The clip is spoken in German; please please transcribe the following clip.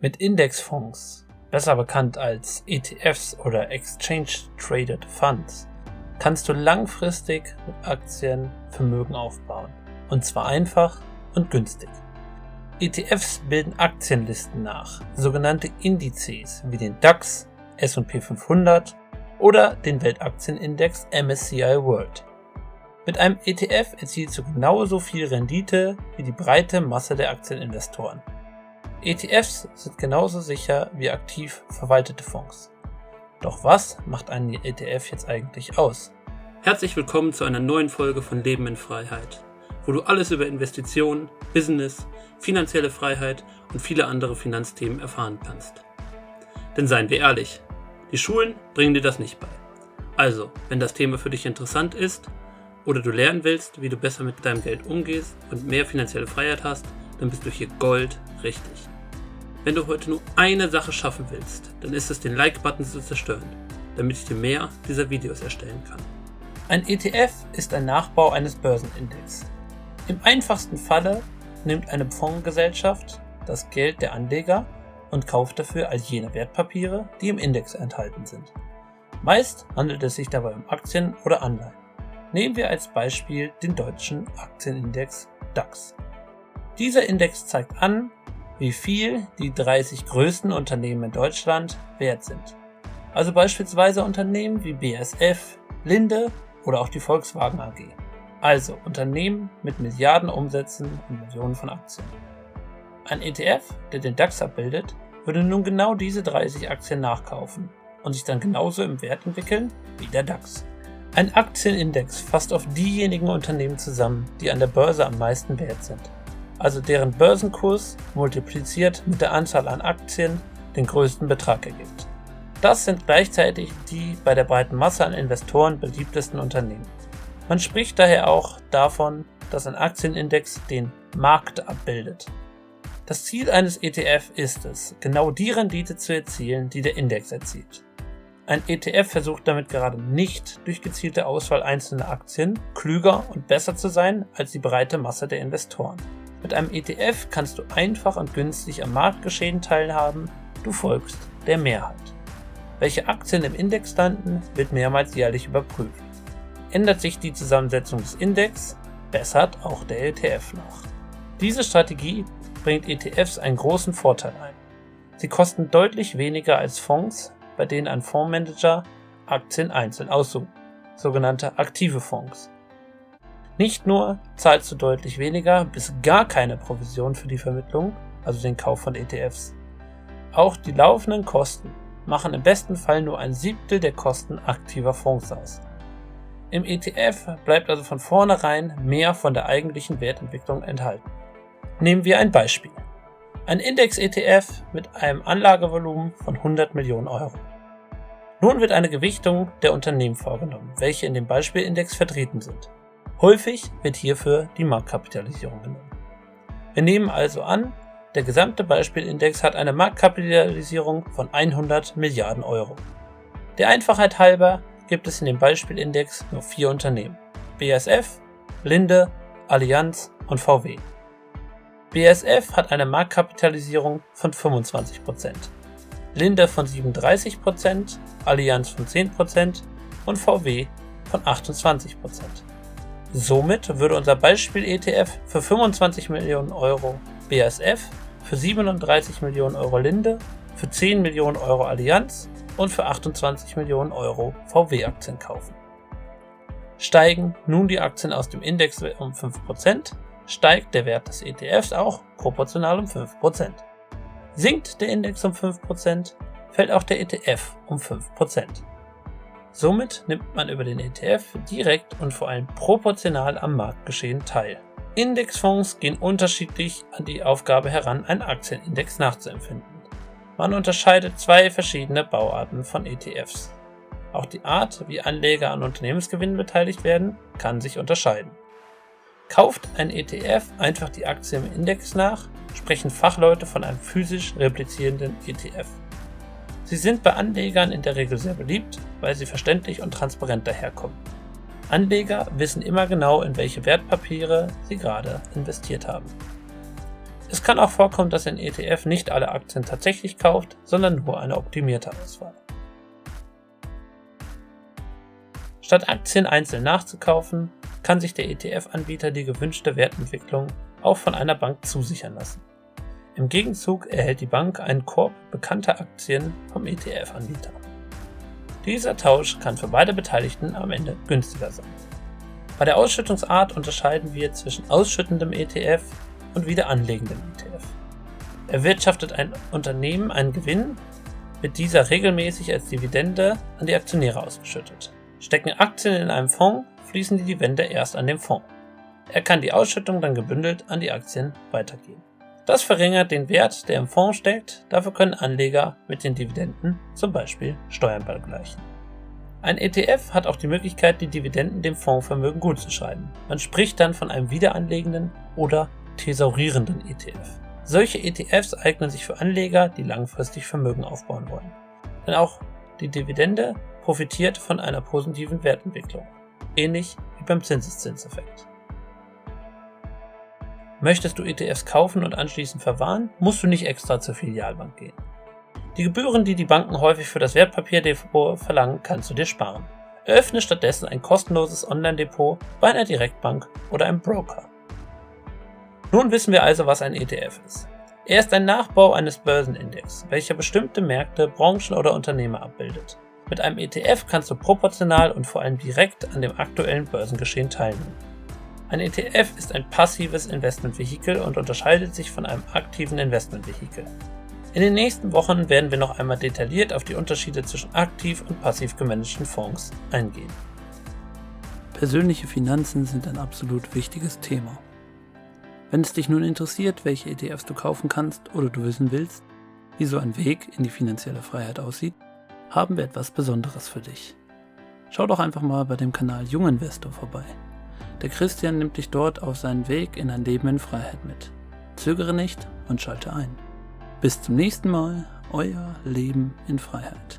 Mit Indexfonds, besser bekannt als ETFs oder Exchange Traded Funds, kannst du langfristig mit Aktien Vermögen aufbauen. Und zwar einfach und günstig. ETFs bilden Aktienlisten nach, sogenannte Indizes wie den DAX, S&P 500 oder den Weltaktienindex MSCI World. Mit einem ETF erzielst du genauso viel Rendite wie die breite Masse der Aktieninvestoren. ETFs sind genauso sicher wie aktiv verwaltete Fonds. Doch was macht einen ETF jetzt eigentlich aus? Herzlich willkommen zu einer neuen Folge von Leben in Freiheit, wo du alles über Investitionen, Business, finanzielle Freiheit und viele andere Finanzthemen erfahren kannst. Denn seien wir ehrlich, die Schulen bringen dir das nicht bei. Also, wenn das Thema für dich interessant ist oder du lernen willst, wie du besser mit deinem Geld umgehst und mehr finanzielle Freiheit hast, dann bist du hier Gold richtig. Wenn du heute nur eine Sache schaffen willst, dann ist es, den Like-Button zu zerstören, damit ich dir mehr dieser Videos erstellen kann. Ein ETF ist ein Nachbau eines Börsenindex. Im einfachsten Falle nimmt eine Fondsgesellschaft das Geld der Anleger und kauft dafür all jene Wertpapiere, die im Index enthalten sind. Meist handelt es sich dabei um Aktien oder Anleihen. Nehmen wir als Beispiel den deutschen Aktienindex DAX. Dieser Index zeigt an, wie viel die 30 größten Unternehmen in Deutschland wert sind. Also beispielsweise Unternehmen wie BASF, Linde oder auch die Volkswagen AG. Also Unternehmen mit Milliarden Umsätzen und Millionen von Aktien. Ein ETF, der den DAX abbildet, würde nun genau diese 30 Aktien nachkaufen und sich dann genauso im Wert entwickeln wie der DAX. Ein Aktienindex fasst auf diejenigen Unternehmen zusammen, die an der Börse am meisten wert sind. Also deren Börsenkurs multipliziert mit der Anzahl an Aktien den größten Betrag ergibt. Das sind gleichzeitig die bei der breiten Masse an Investoren beliebtesten Unternehmen. Man spricht daher auch davon, dass ein Aktienindex den Markt abbildet. Das Ziel eines ETF ist es, genau die Rendite zu erzielen, die der Index erzielt. Ein ETF versucht damit gerade nicht, durch gezielte Auswahl einzelner Aktien klüger und besser zu sein als die breite Masse der Investoren. Mit einem ETF kannst du einfach und günstig am Marktgeschehen teilhaben, du folgst der Mehrheit. Welche Aktien im Index landen, wird mehrmals jährlich überprüft. Ändert sich die Zusammensetzung des Index, bessert auch der ETF nach. Diese Strategie bringt ETFs einen großen Vorteil ein. Sie kosten deutlich weniger als Fonds, bei denen ein Fondsmanager Aktien einzeln aussucht, sogenannte aktive Fonds. Nicht nur zahlst du deutlich weniger bis gar keine Provision für die Vermittlung, also den Kauf von ETFs. Auch die laufenden Kosten machen im besten Fall nur 1/7 der Kosten aktiver Fonds aus. Im ETF bleibt also von vornherein mehr von der eigentlichen Wertentwicklung enthalten. Nehmen wir ein Beispiel. Ein Index-ETF mit einem Anlagevolumen von 100 Millionen Euro. Nun wird eine Gewichtung der Unternehmen vorgenommen, welche in dem Beispielindex vertreten sind. Häufig wird hierfür die Marktkapitalisierung genommen. Wir nehmen also an, der gesamte Beispielindex hat eine Marktkapitalisierung von 100 Milliarden Euro. Der Einfachheit halber gibt es in dem Beispielindex nur 4 Unternehmen: BASF, Linde, Allianz und VW. BASF hat eine Marktkapitalisierung von 25%, Linde von 37%, Allianz von 10% und VW von 28%. Somit würde unser Beispiel-ETF für 25 Millionen Euro BASF, für 37 Millionen Euro Linde, für 10 Millionen Euro Allianz und für 28 Millionen Euro VW-Aktien kaufen. Steigen nun die Aktien aus dem Index um 5%, steigt der Wert des ETFs auch proportional um 5%. Sinkt der Index um 5%, fällt auch der ETF um 5%. Somit nimmt man über den ETF direkt und vor allem proportional am Marktgeschehen teil. Indexfonds gehen unterschiedlich an die Aufgabe heran, einen Aktienindex nachzuempfinden. Man unterscheidet 2 verschiedene Bauarten von ETFs. Auch die Art, wie Anleger an Unternehmensgewinnen beteiligt werden, kann sich unterscheiden. Kauft ein ETF einfach die Aktie im Index nach, sprechen Fachleute von einem physisch replizierenden ETF. Sie sind bei Anlegern in der Regel sehr beliebt, weil sie verständlich und transparent daherkommen. Anleger wissen immer genau, in welche Wertpapiere sie gerade investiert haben. Es kann auch vorkommen, dass ein ETF nicht alle Aktien tatsächlich kauft, sondern nur eine optimierte Auswahl. Statt Aktien einzeln nachzukaufen, kann sich der ETF-Anbieter die gewünschte Wertentwicklung auch von einer Bank zusichern lassen. Im Gegenzug erhält die Bank einen Korb bekannter Aktien vom ETF-Anbieter. Dieser Tausch kann für beide Beteiligten am Ende günstiger sein. Bei der Ausschüttungsart unterscheiden wir zwischen ausschüttendem ETF und wieder anlegendem ETF. Erwirtschaftet ein Unternehmen einen Gewinn, wird dieser regelmäßig als Dividende an die Aktionäre ausgeschüttet. Stecken Aktien in einem Fonds, fließen die Dividende erst an den Fonds. Er kann die Ausschüttung dann gebündelt an die Aktien weitergeben. Das verringert den Wert, der im Fonds steckt, dafür können Anleger mit den Dividenden zum Beispiel Steuern begleichen. Ein ETF hat auch die Möglichkeit, die Dividenden dem Fondsvermögen gutzuschreiben. Man spricht dann von einem wiederanlegenden oder thesaurierenden ETF. Solche ETFs eignen sich für Anleger, die langfristig Vermögen aufbauen wollen. Denn auch die Dividende profitiert von einer positiven Wertentwicklung, ähnlich wie beim Zinseszinseffekt. Möchtest du ETFs kaufen und anschließend verwahren, musst du nicht extra zur Filialbank gehen. Die Gebühren, die die Banken häufig für das Wertpapierdepot verlangen, kannst du dir sparen. Eröffne stattdessen ein kostenloses Online-Depot bei einer Direktbank oder einem Broker. Nun wissen wir also, was ein ETF ist. Er ist ein Nachbau eines Börsenindex, welcher bestimmte Märkte, Branchen oder Unternehmer abbildet. Mit einem ETF kannst du proportional und vor allem direkt an dem aktuellen Börsengeschehen teilnehmen. Ein ETF ist ein passives Investmentvehikel und unterscheidet sich von einem aktiven Investmentvehikel. In den nächsten Wochen werden wir noch einmal detailliert auf die Unterschiede zwischen aktiv und passiv gemanagten Fonds eingehen. Persönliche Finanzen sind ein absolut wichtiges Thema. Wenn es dich nun interessiert, welche ETFs du kaufen kannst oder du wissen willst, wie so ein Weg in die finanzielle Freiheit aussieht, haben wir etwas Besonderes für dich. Schau doch einfach mal bei dem Kanal Junginvestor vorbei. Der Christian nimmt dich dort auf seinen Weg in ein Leben in Freiheit mit. Zögere nicht und schalte ein. Bis zum nächsten Mal, euer Leben in Freiheit.